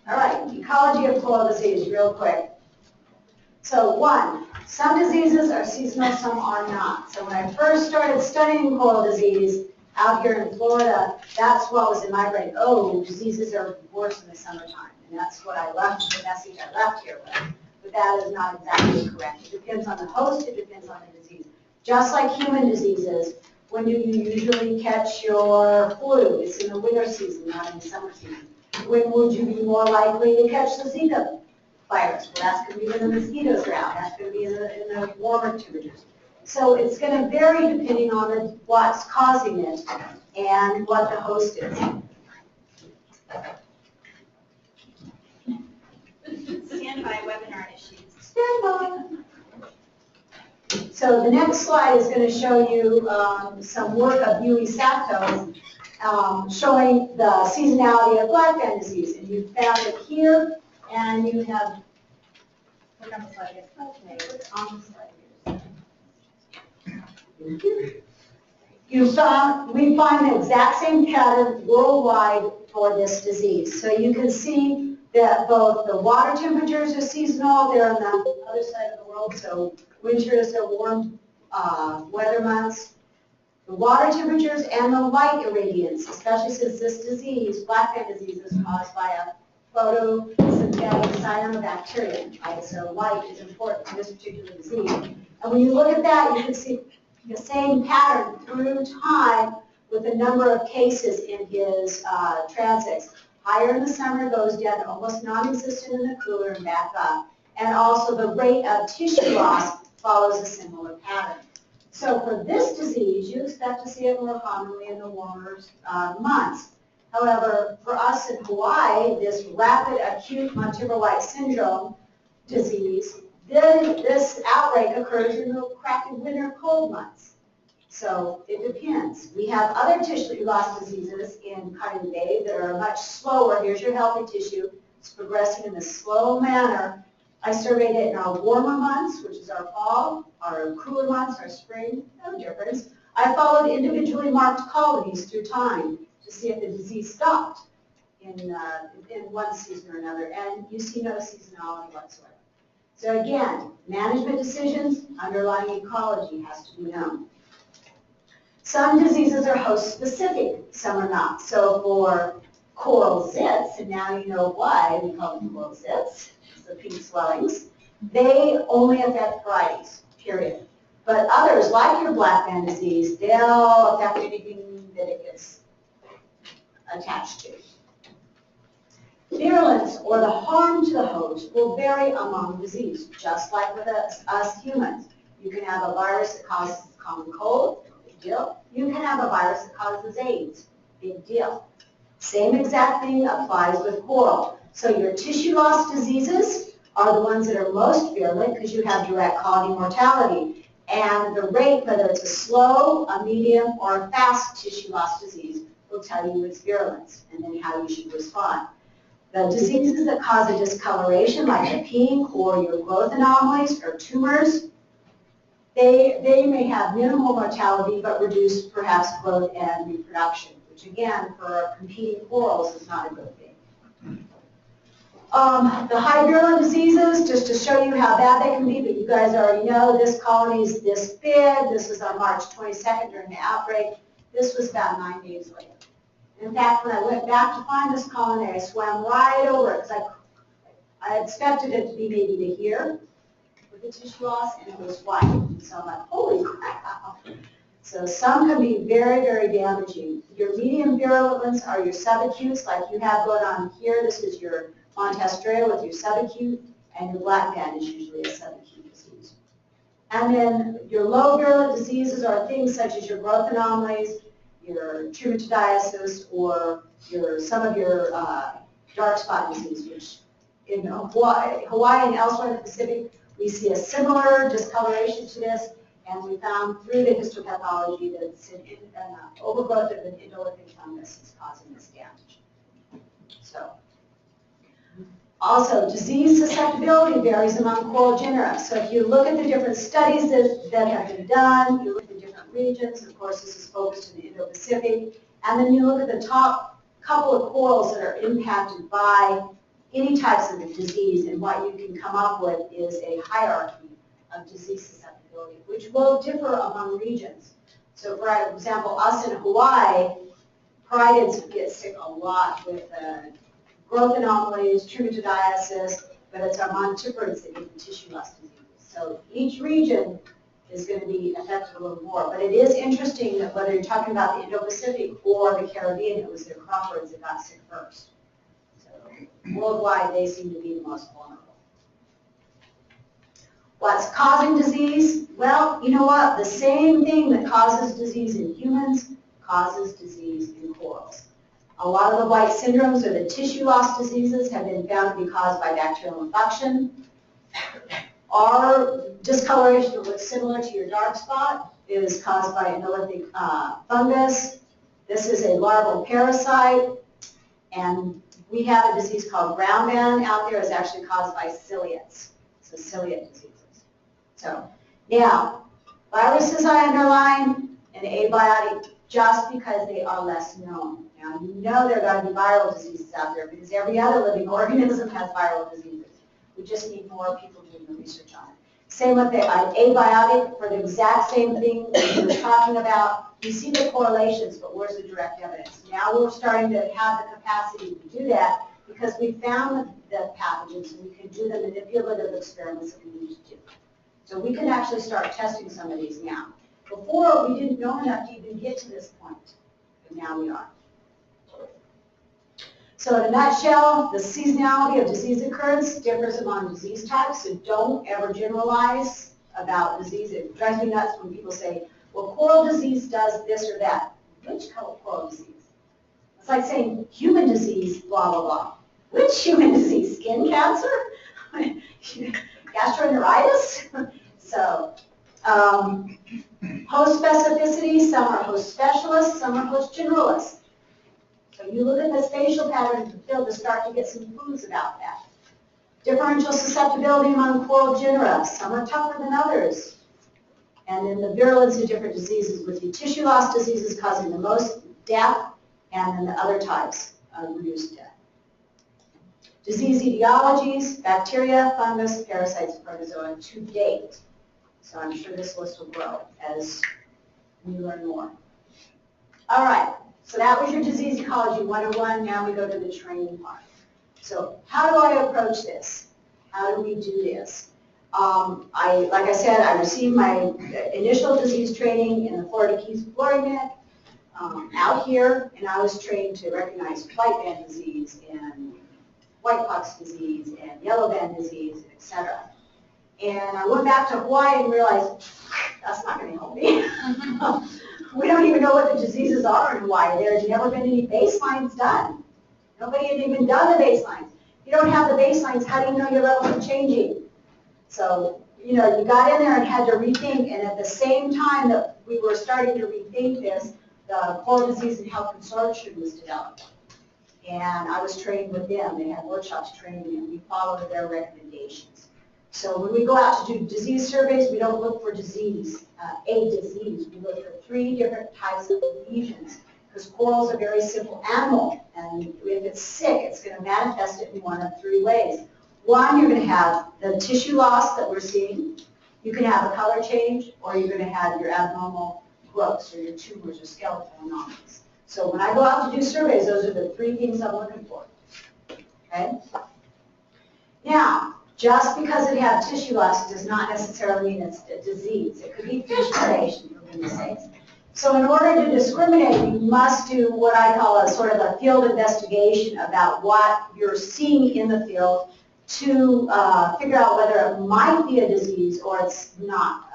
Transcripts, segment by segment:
All right, ecology of coral disease, real quick. So one, some diseases are seasonal, some are not. So when I first started studying coral disease out here in Florida, that's what was in my brain. Oh, diseases are worse in the summertime. And that's what I left, the message I left here with. But that is not exactly correct. It depends on the host, it depends on the disease. Just like human diseases, when do you usually catch your flu? It's in the winter season, not in the summer season. When would you be more likely to catch the Zika virus? Well, that's going to be when the mosquitoes are out. That's going to be in the warmer temperatures. So it's going to vary depending on what's causing it and what the host is. Standby webinar issues. Standby. So the next slide is going to show you some work of Yui Sato showing the seasonality of black fan disease. And you found it here, and you have, look on the slide. Okay, what's on the slide here? We find the exact same pattern worldwide for this disease. So you can see that both the water temperatures are seasonal. They're on the other side of the world, so winters are warm weather months. The water temperatures and the light irradiance, especially since this disease, black fan disease, is caused by a photosynthetic cyanobacteria, right? So light is important in this particular disease. And when you look at that, you can see the same pattern through time with the number of cases in his transects. Higher in the summer, goes down to almost non-existent in the cooler and back up. And also the rate of tissue loss follows a similar pattern. So for this disease, you expect to see it more commonly in the warmer months. However, for us in Hawaii, this rapid acute Montgomery White syndrome disease, this outbreak occurs in the crappy winter cold months. So it depends. We have other tissue loss diseases in Cutting Bay that are much slower. Here's your healthy tissue. It's progressing in a slow manner. I surveyed it in our warmer months, which is our fall, our cooler months, our spring, no difference. I followed individually marked colonies through time to see if the disease stopped in one season or another, and you see no seasonality whatsoever. So again, management decisions, underlying ecology has to be known. Some diseases are host-specific, some are not. So for coral zits, and now you know why we call them coral zits, the pink swellings, they only affect varieties, period. But others, like your black fan disease, they'll affect anything that it gets attached to. Virulence, or the harm to the host, will vary among disease, just like with us humans. You can have a virus that causes common cold, big deal. You can have a virus that causes AIDS, big deal. Same exact thing applies with coral. So your tissue loss diseases are the ones that are most virulent because you have direct colony mortality. And the rate, whether it's a slow, a medium, or a fast tissue loss disease, will tell you its virulence and then how you should respond. The diseases that cause a discoloration, like the pink or your growth anomalies or tumors, they may have minimal mortality but reduce perhaps growth and reproduction, which again, for competing corals is not a good thing. The high virulent diseases, just to show you how bad they can be, but you guys already know this colony is this big. This was on March 22nd during the outbreak. This was about 9 days later. In fact, when I went back to find this colony, I swam right over it because I expected it to be maybe to here with the tissue loss, and it was white. So I'm like, holy crap. So some can be very, very damaging. Your medium virulence are your subacutes, like you have going on here. This is your Montestreo with your subacute, and your black fan is usually a subacute disease. And then your low virulent diseases are things such as your growth anomalies, your tumoridiasis, or some of your dark spot disease, which in Hawaii and elsewhere in the Pacific, we see a similar discoloration to this, and we found through the histopathology that it's an overgrowth of an indolent fungus is causing this damage. So. Also, disease susceptibility varies among coral genera. So if you look at the different studies that have been done, you look at the different regions, of course this is focused in the Indo-Pacific, and then you look at the top couple of corals that are impacted by any types of disease, and what you can come up with is a hierarchy of disease susceptibility, which will differ among regions. So for example, us in Hawaii, prurids get sick a lot with growth anomalies, trichomoniasis, but it's our montiporids that get the tissue loss disease. So each region is going to be affected a little more. But it is interesting that whether you're talking about the Indo-Pacific or the Caribbean, it was their croppers that got sick first. So worldwide, they seem to be the most vulnerable. What's causing disease? Well, you know what? The same thing that causes disease in humans causes disease in corals. A lot of the white syndromes or the tissue loss diseases have been found to be caused by bacterial infection. Our discoloration that looks similar to your dark spot is caused by endolithic fungus. This is a larval parasite, and we have a disease called brown band out there. It's actually caused by ciliates, so ciliate diseases. So now, viruses I underline and abiotic just because they are less known. Now, you know there are going to be viral diseases out there because every other living organism has viral diseases. We just need more people doing the research on it. Same with the abiotic for the exact same thing that we were talking about. You see the correlations, but where's the direct evidence? Now we're starting to have the capacity to do that because we found the pathogens and we can do the manipulative experiments that we need to do. So we can actually start testing some of these now. Before, we didn't know enough to even get to this point, but now we are. So in a nutshell, the seasonality of disease occurrence differs among disease types, so don't ever generalize about disease. It drives me nuts when people say, well, coral disease does this or that. Which coral disease? It's like saying human disease, blah, blah, blah. Which human disease? Skin cancer? Gastroenteritis? So, host specificity, some are host specialists, some are host generalists. So you look at the spatial patterns of the field to start to get some clues about that. Differential susceptibility among coral genera. Some are tougher than others. And then the virulence of different diseases, with the tissue loss diseases causing the most death, and then the other types reduced death. Disease etiologies, bacteria, fungus, parasites, protozoa to date. So I'm sure this list will grow as we learn more. All right. So that was your disease ecology 101. Now we go to the training part. So how do I approach this? How do we do this? Like I said, I received my initial disease training in the Florida Keys Flooring Net out here, and I was trained to recognize white band disease and whitepox disease and yellow band disease, etc. And I went back to Hawaii and realized that's not going to help me. We don't even know what the diseases are in Hawaii. There's never been any baselines done. Nobody had even done the baselines. If you don't have the baselines, how do you know your levels are changing? So, you know, you got in there and had to rethink, and at the same time that we were starting to rethink this, the Coral Disease and Health Consortium was developed. And I was trained with them. They had workshops training me, and we followed their recommendations. So when we go out to do disease surveys, we don't look for disease, a disease. We look for 3 different types of lesions, because corals are a very simple animal, and if it's sick, it's going to manifest it in one of 3 ways. One, you're going to have the tissue loss that we're seeing. You can have a color change, or you're going to have your abnormal growths, or your tumors, or skeletal anomalies. So when I go out to do surveys, those are the 3 things I'm looking for. Okay? Now, just because it has tissue loss does not necessarily mean it's a disease. It could be fish predation, for goodness sakes. So in order to discriminate, you must do what I call a sort of a field investigation about what you're seeing in the field to figure out whether it might be a disease or it's not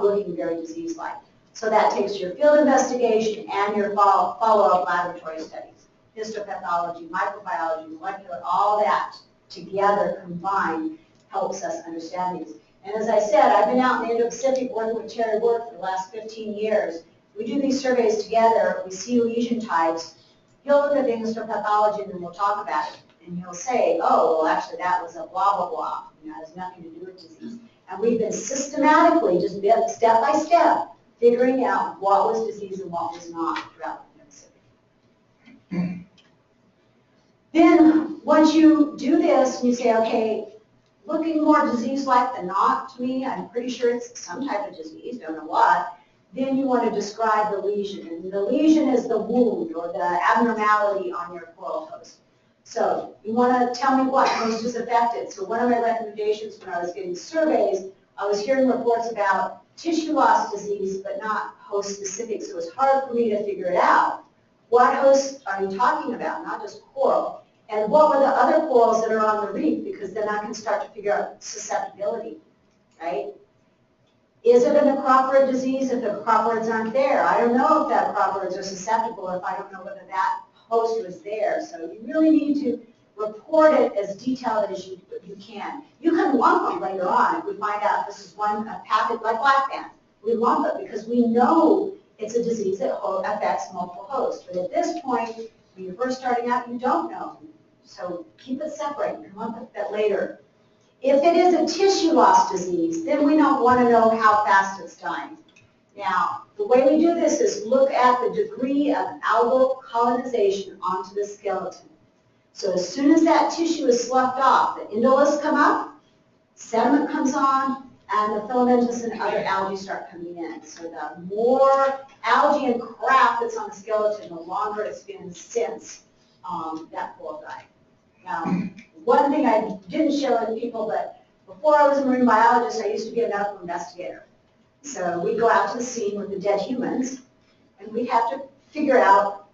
looking very disease-like. So that takes your field investigation and your follow-up laboratory studies, histopathology, microbiology, molecular, all that together combined helps us understand these. And as I said, I've been out in the Indo-Pacific working with Terry Work for the last 15 years. We do these surveys together. We see lesion types. He'll look at the histopathology and then we'll talk about it. And he'll say, oh, well, actually that was a blah, blah, blah. You know, it has nothing to do with disease. And we've been systematically, just step by step, figuring out what was disease and what was not throughout the Then, once you do this, and you say, okay, looking more disease-like than not to me, I'm pretty sure it's some type of disease, don't know what, then you want to describe the lesion. And the lesion is the wound or the abnormality on your coral host. So you want to tell me what host is affected. So one of my recommendations when I was getting surveys, I was hearing reports about tissue loss disease, but not host specific, so it's hard for me to figure it out. What hosts are you talking about, not just coral? And what were the other corals that are on the reef? Because then I can start to figure out susceptibility, right? Is it an acroporid disease if the acroporids aren't there? I don't know if that acroporids are susceptible if I don't know whether that host was there. So you really need to report it as detailed as you can. You can lump them later on if we find out this is one pathogen like black band. We lump it because we know it's a disease that affects multiple hosts. But at this point, when you're first starting out, you don't know. So keep it separate. Come up with that later. If it is a tissue loss disease, then we don't want to know how fast it's dying. Now, the way we do this is look at the degree of algal colonization onto the skeleton. So as soon as that tissue is sloughed off, the indolus come up, sediment comes on, and the filamentous and other algae start coming in. So the more algae and crap that's on the skeleton, the longer it's been since that coral died. Now, one thing I didn't show in people, but before I was a marine biologist, I used to be a medical investigator. So we'd go out to the scene with the dead humans, and we'd have to figure out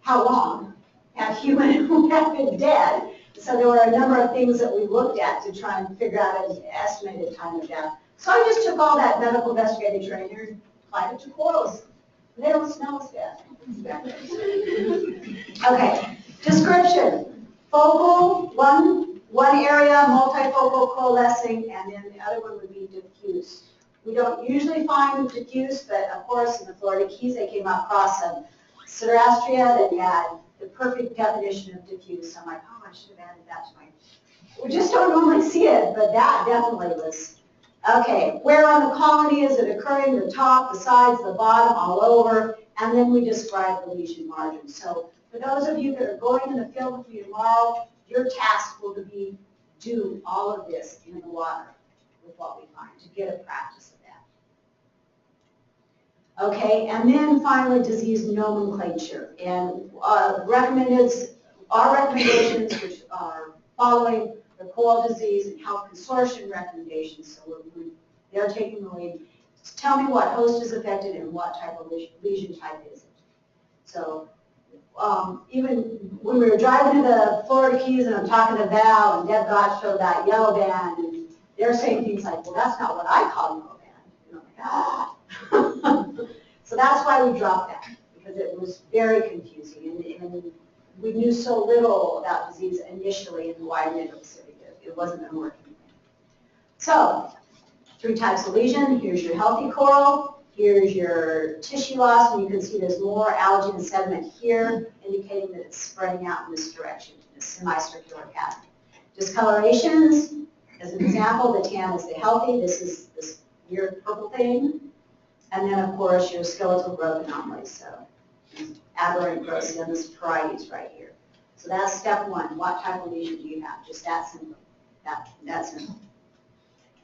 how long that human who had been dead. So there were a number of things that we looked at to try and figure out an estimated time of death. So I just took all that medical investigative training and applied it to corals. They don't smell as bad. Okay, description. Focal, one area, multifocal coalescing, and then the other one would be diffuse. We don't usually find diffuse, but of course in the Florida Keys they came across some Pseudoastria that had the perfect definition of diffuse. So I'm like, oh, I should have added that to my... We just don't normally see it, but that definitely was... Okay, where on the colony is it occurring? The top, the sides, the bottom, all over, and then we describe the lesion margin. So for those of you that are going in the field with me tomorrow, your task will be do all of this in the water with what we find to get a practice of that. Okay, and then finally disease nomenclature. And our recommendations, which are following the Coral Disease and Health Consortium recommendations, so they're taking the lead. Tell me what host is affected and what type of lesion type is it. So even when we were driving to the Florida Keys and I'm talking to Val and Deb Gott showed that yellow band and they're saying things like, well, that's not what I call yellow band. And I'm like, ah. So that's why we dropped that, because it was very confusing and we knew so little about disease initially in the wide Indo-Pacific. It wasn't going to work anyway. So 3 types of lesion. Here's your healthy coral. Here's your tissue loss, and you can see there's more algae and sediment here, indicating that it's spreading out in this direction, in a semicircular pattern. Discolorations, as an example, the tan is the healthy. This is this weird purple thing. And then, of course, your skeletal growth anomalies. So aberrant growth in this parietes right here. So that's step 1. What type of lesion do you have? Just that simple. That simple.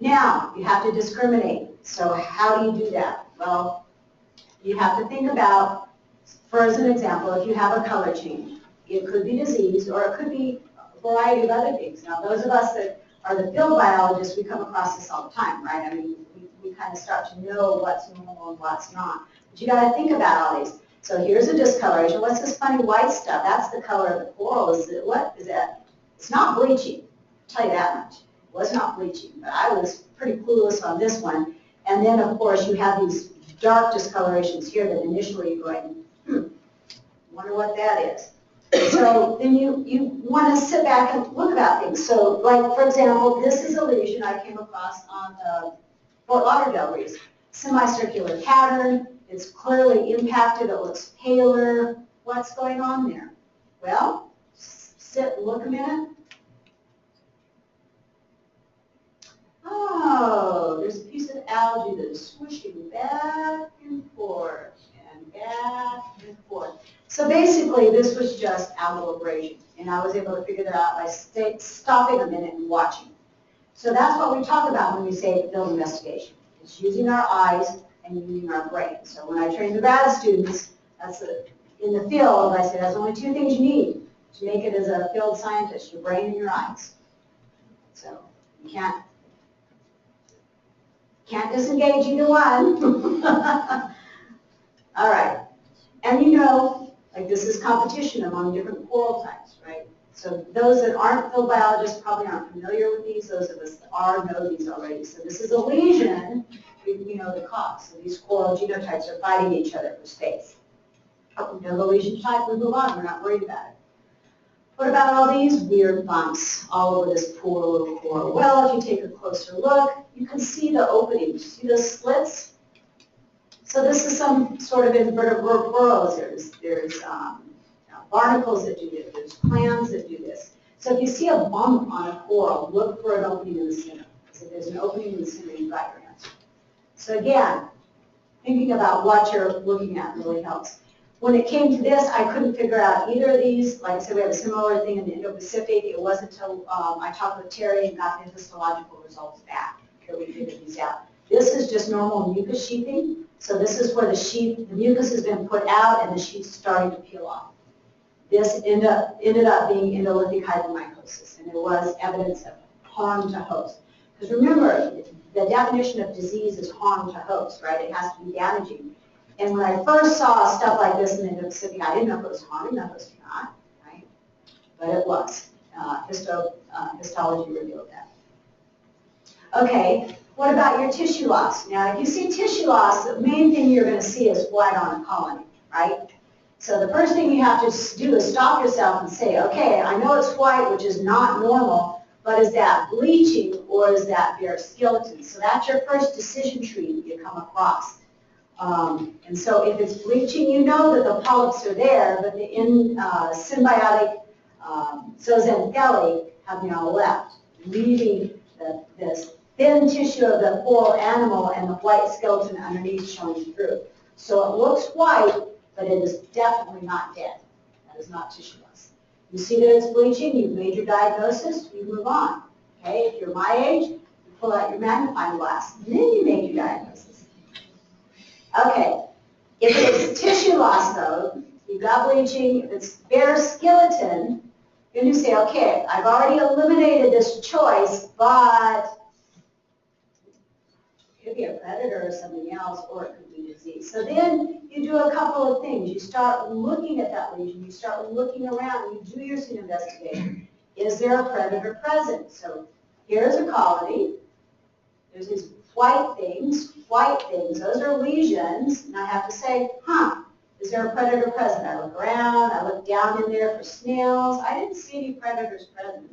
Now, you have to discriminate. So how do you do that? Well, you have to think about, for as an example, if you have a color change, it could be disease or it could be a variety of other things. Now, those of us that are the field biologists, we come across this all the time, right? I mean, we kind of start to know what's normal and what's not. But you got to think about all these. So here's a discoloration. What's this funny white stuff? That's the color of the coral. What is that? It's not bleaching. I'll tell you that much. It was not bleaching, but I was pretty clueless on this one. And then, of course, you have these dark discolorations here that initially you're going, wonder what that is. So then you want to sit back and look about things. So, like, for example, this is a lesion I came across on the Fort Lauderdale reef. Semicircular pattern. It's clearly impacted. It looks paler. What's going on there? Well, sit and look a minute. Oh, there's a piece of algae that is swishing back and forth and back and forth. So basically, this was just algal abrasion. And I was able to figure that out by stopping a minute and watching. So that's what we talk about when we say field investigation. It's using our eyes and using our brain. So when I train the grad students, in the field, I say there's only two things you need to make it as a field scientist, your brain and your eyes. So you can't disengage either one. All right. And you know, like this is competition among different coral types, right? So those that aren't field biologists probably aren't familiar with these. Those of us that are know these already. So this is a lesion. We know the cause. So these coral genotypes are fighting each other for space. Oh, we know the lesion type, we move on. We're not worried about it. What about all these weird bumps all over this poor little coral? Well, if you take a closer look, you can see the openings. See those slits? So this is some sort of invertebrate burrows. There's barnacles that do this. There's clams that do this. So if you see a bump on a coral, look for an opening in the center. So if there's an opening in the center, you've got your answer. So again, thinking about what you're looking at really helps. When it came to this, I couldn't figure out either of these. Like I said, we have a similar thing in the Indo-Pacific. It wasn't until I talked with Terry and got the histological results back that we figured these out. This is just normal mucus sheathing. So this is where the mucus has been put out and the sheath's starting to peel off. This ended up being endolytic hypomycosis, and it was evidence of harm to host. Because remember, the definition of disease is harm to host, right? It has to be damaging. And when I first saw stuff like this in the Indo-Pacific, I didn't know if it was harming the host or not, right? But it was. Histology revealed that. Okay, what about your tissue loss? Now, if you see tissue loss, the main thing you're going to see is white on a colony, right? So the first thing you have to do is stop yourself and say, okay, I know it's white, which is not normal, but is that bleaching or is that bare skeleton? So that's your first decision tree that you come across. And so if it's bleaching, you know that the polyps are there, but the symbiotic zooxanthellae have now left, leaving this thin tissue of the coral animal and the white skeleton underneath showing through. So it looks white, but it is definitely not dead. That is not tissue loss. You see that it's bleaching, you've made your diagnosis, you move on. Okay, if you're my age, you pull out your magnifying glass, and then you make your diagnosis. Okay, if it's tissue loss though, you've got bleaching, if it's bare skeleton, you're going to say, okay, I've already eliminated this choice, but it could be a predator or something else, or it could be disease. So then you do a couple of things. You start looking at that lesion, you start looking around, you do your scene investigation. Is there a predator present? So here's a colony. There's these white things, those are lesions, and I have to say, is there a predator present? I look around, I look down in there for snails. I didn't see any predators present.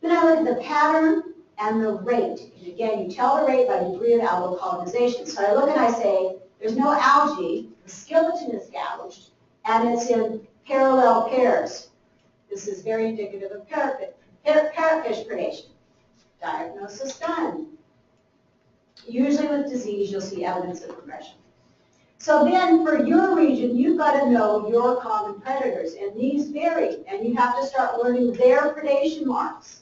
Then I look at the pattern and the rate. And again, you tell the rate by degree of algal colonization. So I look and I say, there's no algae, the skeleton is gouged, and it's in parallel pairs. This is very indicative of parrotfish predation. Diagnosis done. Usually with disease, you'll see evidence of progression. So then for your region, you've got to know your common predators, and these vary, and you have to start learning their predation marks.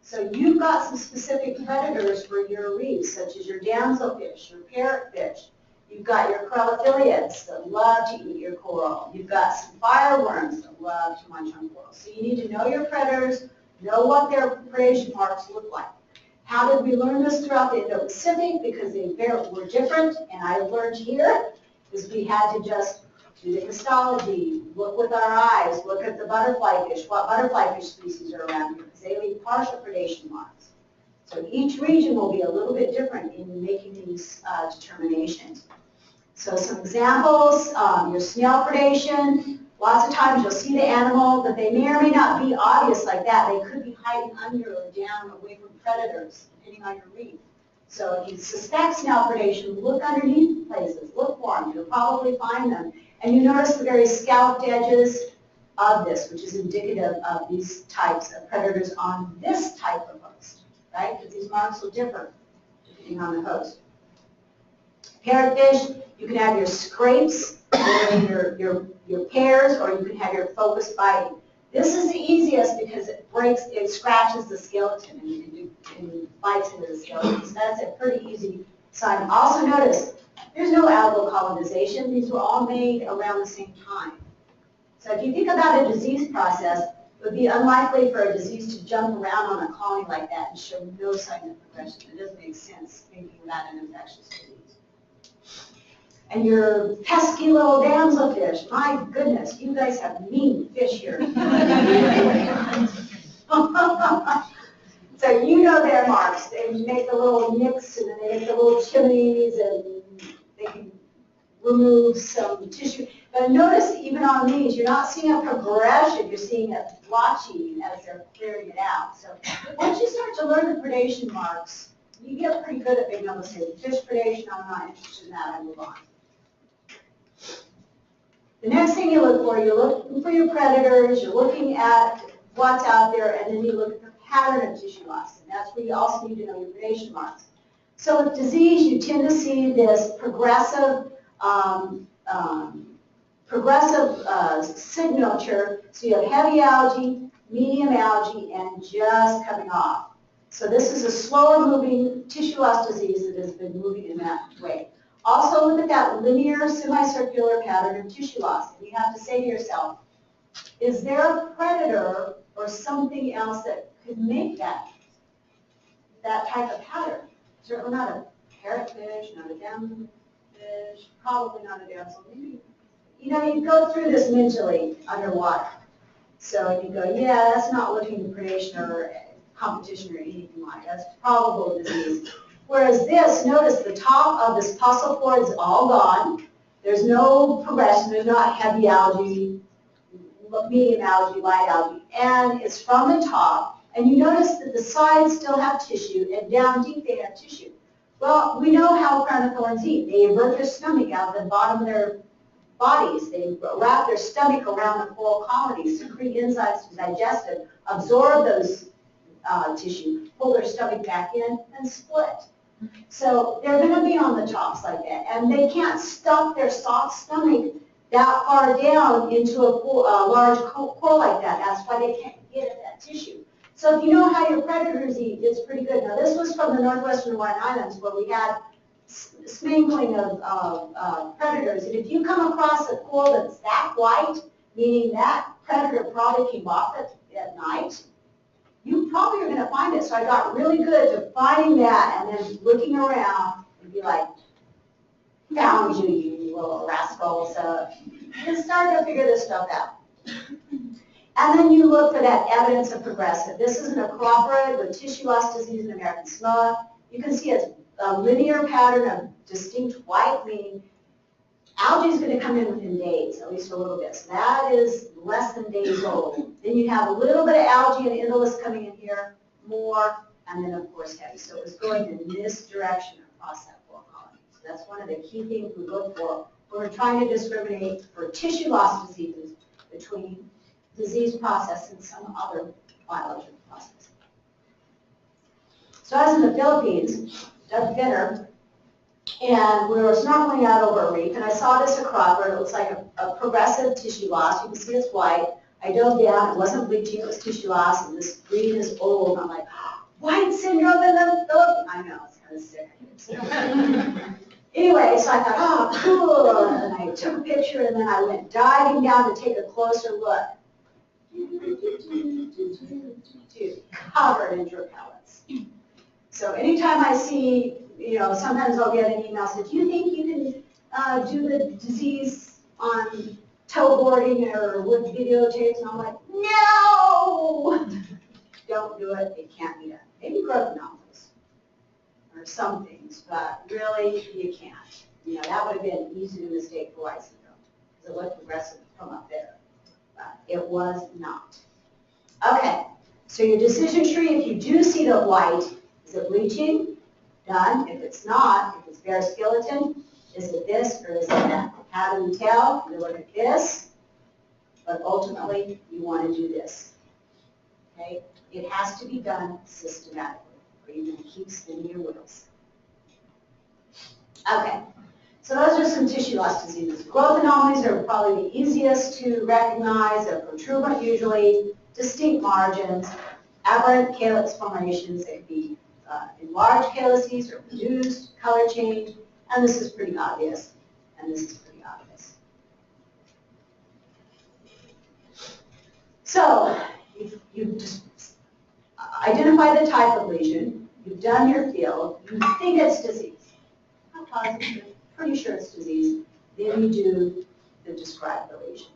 So you've got some specific predators for your reefs, such as your damselfish, your parrotfish. You've got your corallophiliids that love to eat your coral. You've got some fireworms that love to munch on coral. So you need to know your predators, know what their predation marks look like. How did we learn this throughout the Indo-Pacific? Because they were different, and I learned here is we had to just do the histology, look with our eyes, look at the butterfly fish, what butterfly fish species are around here, because they leave partial predation marks. So each region will be a little bit different in making these determinations. So some examples, your snail predation, lots of times you'll see the animal, but they may or may not be obvious like that. They could be hiding under or down away from predators, depending on your reef. So if you suspect snail predation, look underneath places, look for them. You'll probably find them. And you notice the very scalped edges of this, which is indicative of these types of predators on this type of host, right? Because these marks will differ depending on the host. Parrotfish, you can have your scrapes, your pairs, or you can have your focus biting. This is the easiest because it scratches the skeleton and bites into the skeleton. So that's a pretty easy sign. Also notice, there's no algal colonization. These were all made around the same time. So if you think about a disease process, it would be unlikely for a disease to jump around on a colony like that and show no sign of progression. It doesn't make sense thinking about an infectious disease. And your pesky little damselfish, my goodness, you guys have mean fish here. So you know their marks. They make the little nicks and then they make the little chimneys and they can remove some tissue. But notice even on these, you're not seeing a progression, you're seeing a blotching as they're clearing it out. So once you start to learn the predation marks, you get pretty good at being able to say fish predation, I'm not interested in that, I move on. The next thing you look for, you're looking for your predators, you're looking at what's out there, and then you look at the pattern of tissue loss. And that's where you also need to know your predation marks. So with disease, you tend to see this progressive signature. So you have heavy algae, medium algae, and just coming off. So this is a slower moving tissue loss disease that has been moving in that way. Also look at that linear semicircular pattern of tissue loss. And you have to say to yourself, is there a predator or something else that could make that type of pattern? Certainly not a parrotfish, not a damselfish, probably not a damsel. Maybe, you know, you go through this mentally underwater. So you go, yeah, that's not looking to predation or competition or anything like that. That's probable disease. Whereas this, notice the top of this pocillopore is all gone. There's no progression. There's not heavy algae, medium algae, light algae. And it's from the top. And you notice that the sides still have tissue, and down deep they have tissue. Well, we know how crown-of-thorns eat. They invert their stomach out of the bottom of their bodies. They wrap their stomach around the coral colonies, secrete enzymes to digest it, absorb those tissue, pull their stomach back in, and split. So they're going to be on the tops like that, and they can't stuff their soft stomach that far down into a large coral like that. That's why they can't get at that tissue. So if you know how your predators eat, it's pretty good. Now this was from the northwestern Hawaiian Islands where we had smingling of predators, and if you come across a coral that's that white, meaning that predator probably came off it at night, you probably are going to find it. So I got really good at finding that and then looking around and be like, found you, you little rascal. So you start to figure this stuff out. And then you look for that evidence of progressive. This is an acroporid with tissue loss disease in American Samoa. You can see it's a linear pattern of distinct white, meaning algae is going to come in within days, at least a little bit. So that is less than days old. Then you have a little bit of algae and indolus coming in here, more, and then of course heavy. So it was going in this direction across that coral colony. So that's one of the key things we look for when we're trying to discriminate for tissue loss diseases between disease process and some other biological process. So I was in the Philippines, Doug Finner, and we were snorkeling out over a reef, and I saw this acroporid. It looks like a progressive tissue loss. You can see it's white. I dove down. It wasn't bleaching. It was tissue loss, and this green is old. And I'm like, white syndrome in the Philippines. I know, it's kind of sick. Anyway, so I thought, oh, cool. And I took a picture, and then I went diving down to take a closer look. Covered in repellents. So anytime I see, you know, sometimes I'll get an email that says, do you think you can do the disease on toe boarding or with videotapes? And I'm like, no! Don't do it. It can't be done. Maybe growth novels or some things, but really you can't. You know, that would have been easy to mistake for white syndrome because it looked aggressive from up there. But it was not. Okay, so your decision tree, if you do see the white, is it bleaching? Done. If it's not, if it's bare skeleton, is it this or is it that? How do we tell? You look at this, but ultimately you want to do this. Okay? It has to be done systematically or you're going to keep spinning your wheels. Okay, So those are some tissue loss diseases. Growth anomalies are probably the easiest to recognize. They're protuberant usually, distinct margins, aberrant calyx formations. They could be enlarged calyces or reduced, color change, and this is pretty obvious, and this is pretty obvious. So you've just identified the type of lesion, you've done your field, you think it's disease. Not positive, pretty sure it's disease. Then you do the describe the lesion.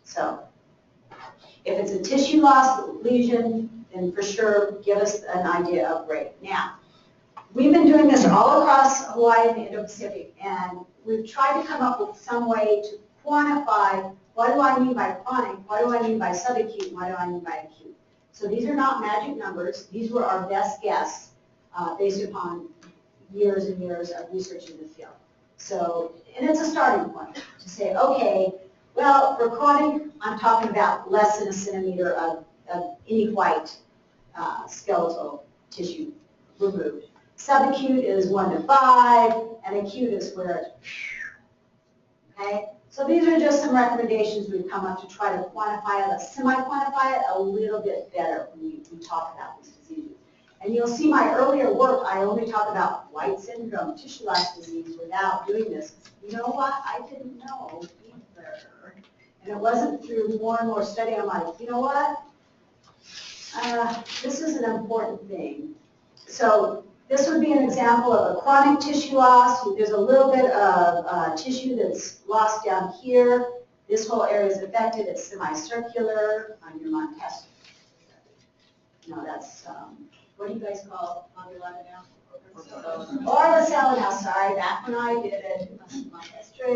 So if it's a tissue loss lesion, then for sure give us an idea of rate. Now, we've been doing this all across Hawaii and the Indo-Pacific, and we've tried to come up with some way to quantify what do I mean by chronic, what do I mean by subacute, and what do I mean by acute. So these are not magic numbers. These were our best guess based upon years and years of research in the field. So, and it's a starting point to say, okay, well, for chronic, I'm talking about less than a centimeter of any white skeletal tissue removed. Subacute is 1 to 5, and acute is where it's, okay? So these are just some recommendations we've come up to try to quantify it, semi-quantify it a little bit better when we talk about these diseases. And you'll see my earlier work, I only talk about white syndrome, tissue loss disease without doing this. You know what? I didn't know either. And it wasn't through more and more study, I'm like, you know what? This is an important thing. So this would be an example of a chronic tissue loss. There's a little bit of tissue that's lost down here. This whole area is affected. It's semicircular on your Montesquieu. No, that's, what do you guys call Mondulata now? Orvicella now, sorry, back when I did it, Montesquieu.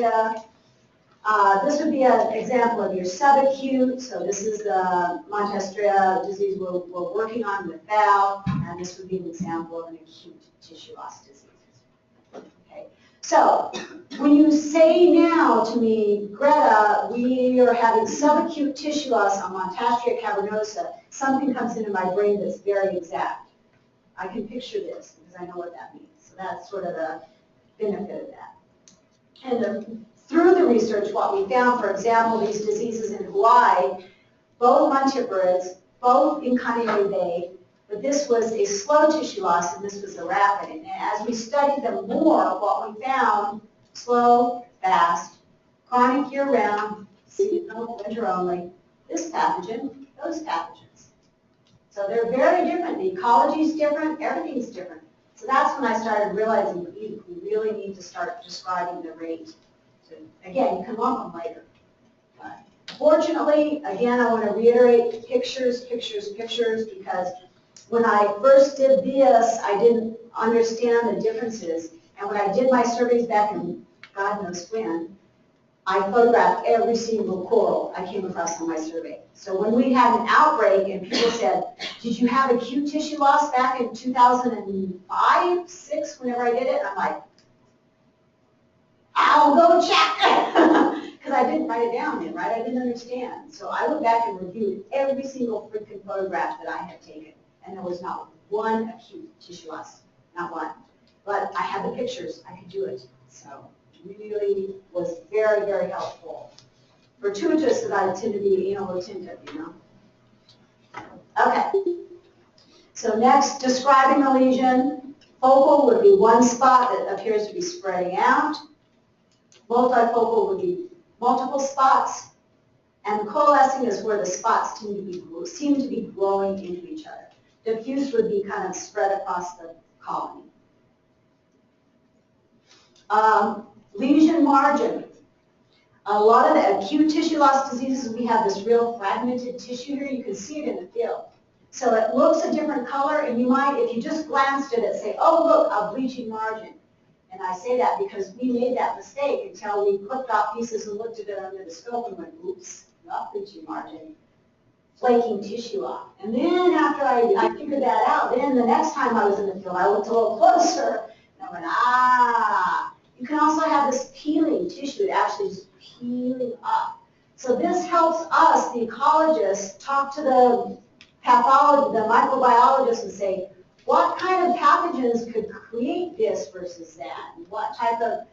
This would be an example of your subacute. So this is the Montesquieu disease we're working on with Val, and this would be an example of an acute tissue loss disease. Okay. So when you say now to me, Greta, we are having subacute tissue loss on Montesquieu cavernosa, something comes into my brain that's very exact. I can picture this because I know what that means. So that's sort of the benefit of that. And through the research, what we found, for example, these diseases in Hawaii, both montiporids, both in Kaneohe Bay, but this was a slow tissue loss and this was a rapid. And as we studied them more, what we found, slow, fast, chronic year-round, seasonal, winter only, this pathogen, those pathogens. So they're very different. The ecology is different, everything's different. So that's when I started realizing we really need to start describing the rate. So again, you can lump them later. But fortunately, again, I want to reiterate pictures, pictures, pictures, because when I first did this, I didn't understand the differences. And when I did my surveys back in God knows when, I photographed every single coral I came across on my survey. So when we had an outbreak and people said, did you have acute tissue loss back in 2005, 6, whenever I did it? I'm like, I'll go check. Because I didn't write it down then, right? I didn't understand. So I went back and reviewed every single freaking photograph that I had taken. And there was not one acute tissue loss, not one. But I had the pictures, I could do it. So it really was very, very helpful. Fortuitous that I tend to be anal retentive, you know. Okay. So next, describing the lesion. Focal would be one spot that appears to be spreading out. Multifocal would be multiple spots. And coalescing is where the spots seem to be growing into each other. Diffuse would be kind of spread across the colony. Lesion margin. A lot of the acute tissue loss diseases, we have this real fragmented tissue here. You can see it in the field. So it looks a different color, and you might, if you just glanced at it, say, oh, look, a bleaching margin. And I say that because we made that mistake until we clipped off pieces and looked at it under the scope and went, oops, not bleaching margin, flaking tissue off. And then after I figured that out, then the next time I was in the field, I looked a little closer, and I went, ah. You can also have this peeling tissue that actually is peeling up. So this helps us, the ecologists, talk to the pathologist, the microbiologist, and say, what kind of pathogens could create this versus that? What type of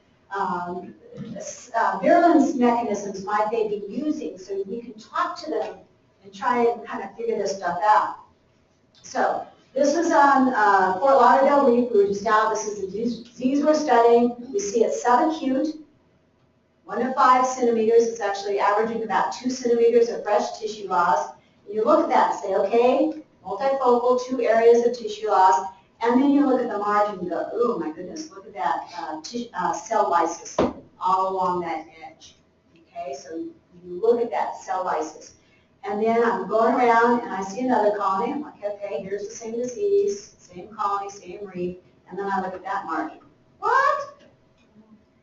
virulence mechanisms might they be using so we can talk to them and try and kind of figure this stuff out. So this is on Fort Lauderdale Reef. We were just out. This is the disease we're studying. We see it's subacute, 1 to 5 centimeters. It's actually averaging about 2 centimeters of fresh tissue loss. And you look at that and say, okay, multifocal, 2 areas of tissue loss. And then you look at the margin and go, oh my goodness, look at that cell lysis all along that edge. Okay, so you look at that cell lysis. And then I'm going around and I see another colony. I'm like, okay, here's the same disease, same colony, same reef. And then I look at that margin. What?